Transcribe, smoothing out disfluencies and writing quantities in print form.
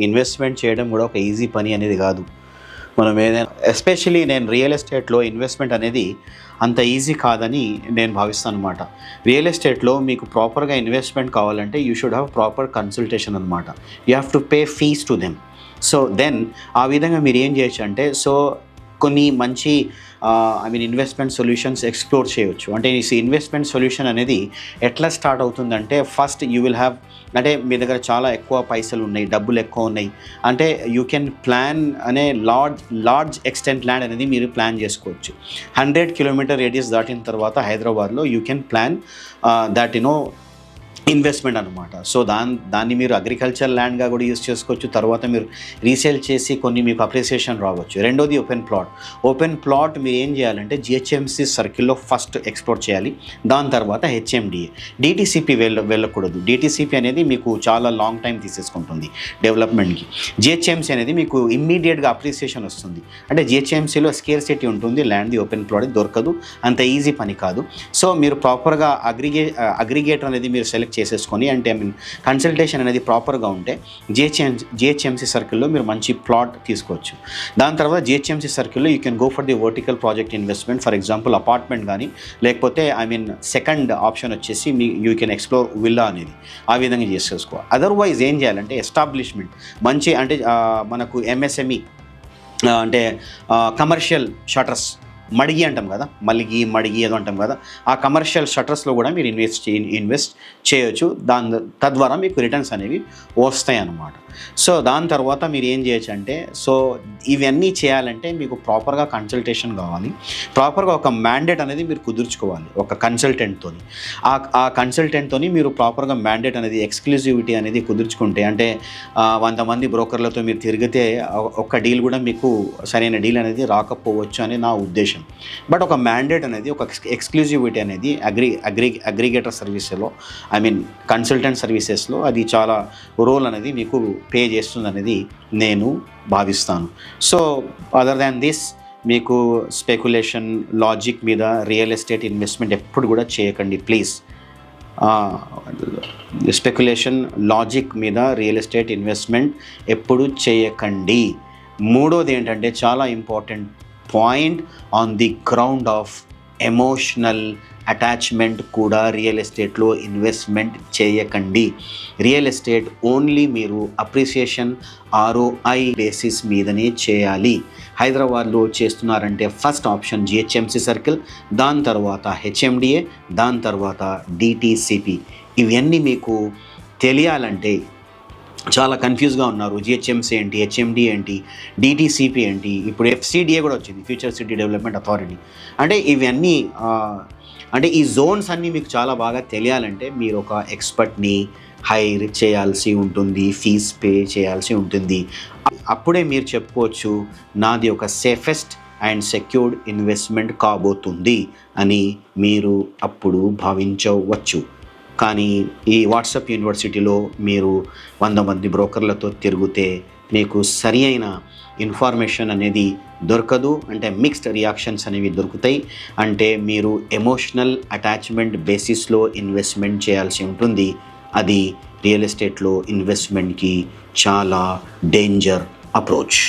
Investment చేయడం కూడా ఒక ఈజీ పని అనేది కాదు. మనం ఏదైనా ఎస్పెషలీ నేను రియల్ ఎస్టేట్లో ఇన్వెస్ట్మెంట్ అనేది అంత ఈజీ కాదని నేను భావిస్తాను అనమాట. రియల్ ఎస్టేట్లో మీకు ప్రాపర్గా ఇన్వెస్ట్మెంట్ కావాలంటే you should have proper consultation అనమాట. You have to pay fees to them. So then ఆ విధంగా మీరు ఏం చేయొచ్చు అంటే కొన్ని మంచి ఇన్వెస్ట్మెంట్ సొల్యూషన్స్ ఎక్స్ప్లోర్ చేయవచ్చు. అంటే ఈ ఇన్వెస్ట్మెంట్ సొల్యూషన్ అనేది ఎట్లా స్టార్ట్ అవుతుందంటే ఫస్ట్ యూ విల్ హ్యావ్, అంటే మీ దగ్గర చాలా ఎక్కువ పైసలు ఉన్నాయి, డబ్బులు ఎక్కువ ఉన్నాయి అంటే యూ కెన్ ప్లాన్ అనే లార్జ్ ఎక్స్టెంట్ ల్యాండ్ అనేది మీరు ప్లాన్ చేసుకోవచ్చు. 100 కిలోమీటర్ రేడియస్ దాటిన తర్వాత హైదరాబాద్లో you can plan that investment అనమాట. సో దాన్ని మీరు అగ్రికల్చర్ ల్యాండ్గా కూడా యూజ్ చేసుకోవచ్చు. తర్వాత మీరు రీసేల్ చేసి కొన్ని మీకు అప్రిసియేషన్ రావచ్చు. రెండోది ఓపెన్ ప్లాట్ మీరు ఏం చేయాలంటే జిహెచ్ఎంసీ సర్కిల్లో ఫస్ట్ ఎక్స్ప్లోర్ చేయాలి. దాని తర్వాత హెచ్ఎండిఏ. డిటీసీపీ వెళ్ళకూడదు. డిటీసీపీ అనేది మీకు చాలా లాంగ్ టైం తీసేసుకుంటుంది డెవలప్మెంట్కి. జిహెచ్ఎంసీ అనేది మీకు ఇమ్మీడియట్గా అప్రిసియేషన్ వస్తుంది. అంటే జిహెచ్ఎంసీలో స్కేర్సిటీ ఉంటుంది, ల్యాండ్ది ఓపెన్ ప్లాట్ దొరకదు, అంత ఈజీ పని కాదు. సో మీరు ప్రాపర్గా అగ్రిగేటర్ అనేది మీరు సెలెక్ట్ చేసేసుకొని, అంటే కన్సల్టేషన్ అనేది ప్రాపర్గా ఉంటే జిహెచ్ఎంసీ సర్కిల్లో మీరు మంచి ప్లాట్ తీసుకోవచ్చు. దాని తర్వాత జిహెచ్ఎంసీ సర్కిల్లో you can go for the vertical project investment. For example apartment కానీ, లేకపోతే సెకండ్ ఆప్షన్ వచ్చేసి యూ కెన్ ఎక్స్ప్లోర్ విల్లా అనేది. ఆ విధంగా చేసేసుకో. అదర్వైజ్ ఏం చేయాలంటే ఎస్టాబ్లిష్మెంట్ మంచి, అంటే మనకు ఎంఎస్ఎంఈ అంటే కమర్షియల్ షటర్స్, మడిగి అంటాం కదా, మడిగి ఏదో అంటాం కదా, ఆ కమర్షియల్ షటర్స్లో కూడా మీరు ఇన్వెస్ట్ చేయొచ్చు. తద్వారా మీకు రిటర్న్స్ అనేవి వస్తాయి అన్నమాట. సో దాని తర్వాత మీరు ఏం చేయొచ్చు అంటే, ఇవన్నీ చేయాలంటే మీకు ప్రాపర్గా కన్సల్టేషన్ కావాలి. ప్రాపర్గా ఒక మ్యాండేట్ అనేది మీరు కుదుర్చుకోవాలి ఒక కన్సల్టెంట్తో. ఆ కన్సల్టెంట్తో మీరు ప్రాపర్గా మ్యాండేట్ అనేది, ఎక్స్క్లూజివిటీ అనేది కుదుర్చుకుంటే, అంటే 100 మంది బ్రోకర్లతో మీరు తిరిగితే ఒక డీల్ కూడా మీకు సరైన డీల్ అనేది రాకపోవచ్చు అని నా ఉద్దేశం. బట్ ఒక మ్యాండేట్ అనేది, ఒక ఎక్స్క్లూజివిటీ అనేది అగ్రిగేటర్ సర్వీస్లో, కన్సల్టెంట్ సర్వీసెస్లో అది చాలా రోల్ అనేది మీకు పే చేస్తుంది అనేది నేను భావిస్తాను. సో అదర్ దాన్ దిస్, మీకు స్పెక్యులేషన్ లాజిక్ మీద రియల్ ఎస్టేట్ ఇన్వెస్ట్మెంట్ ఎప్పుడు కూడా చేయకండి ప్లీజ్. స్పెక్యులేషన్ లాజిక్ మీద రియల్ ఎస్టేట్ ఇన్వెస్ట్మెంట్ ఎప్పుడు చేయకండి. మూడోది ఏంటంటే చాలా important point, on the ground of emotional attachment కూడా రియల్ ఎస్టేట్లో ఇన్వెస్ట్మెంట్ చేయకండి. రియల్ ఎస్టేట్ ఓన్లీ మీరు అప్రిసియేషన్ ROI బేసిస్ మీదనే చేయాలి. హైదరాబాద్లో చేస్తున్నారంటే ఫస్ట్ ఆప్షన్ జిహెచ్ఎంసీ సర్కిల్, దాని తర్వాత హెచ్ఎండిఏ, దాని తర్వాత డిటీసీపీ. ఇవన్నీ మీకు తెలియాలంటే చాలా కన్ఫ్యూజ్గా ఉన్నారు. జిహెచ్ఎంసీ ఏంటి, హెచ్ఎండి ఏంటి, డిటీసీపీ ఏంటి, ఇప్పుడు FCDA కూడా వచ్చింది, ఫ్యూచర్ సిటీ డెవలప్మెంట్ అథారిటీ. అంటే ఇవన్నీ అంటే ఈ జోన్స్ అన్నీ మీకు చాలా బాగా తెలియాలంటే మీరు ఒక ఎక్స్పర్ట్ని హైర్ చేయాల్సి ఉంటుంది, ఫీజ్ పే చేయాల్సి ఉంటుంది. అప్పుడే మీరు చెప్పుకోవచ్చు నాది ఒక సేఫెస్ట్ అండ్ సెక్యూర్డ్ ఇన్వెస్ట్మెంట్ కాబోతుంది అని మీరు అప్పుడు భావించవచ్చు. కానీ ఈ వాట్సాప్ యూనివర్సిటీలో మీరు 100 మంది బ్రోకర్లతో తిరిగితే మీకు సరి అయిన ఇన్ఫర్మేషన్ అనేది దొరకదు. అంటే మిక్స్డ్ రియాక్షన్స్ అనేవి దొరుకుతాయి. అంటే మీరు ఎమోషనల్ అటాచ్మెంట్ బేసిస్లో ఇన్వెస్ట్మెంట్ చేయాల్సి ఉంటుంది. అది రియల్ ఎస్టేట్లో ఇన్వెస్ట్మెంట్కి చాలా డేంజర్ అప్రోచ్.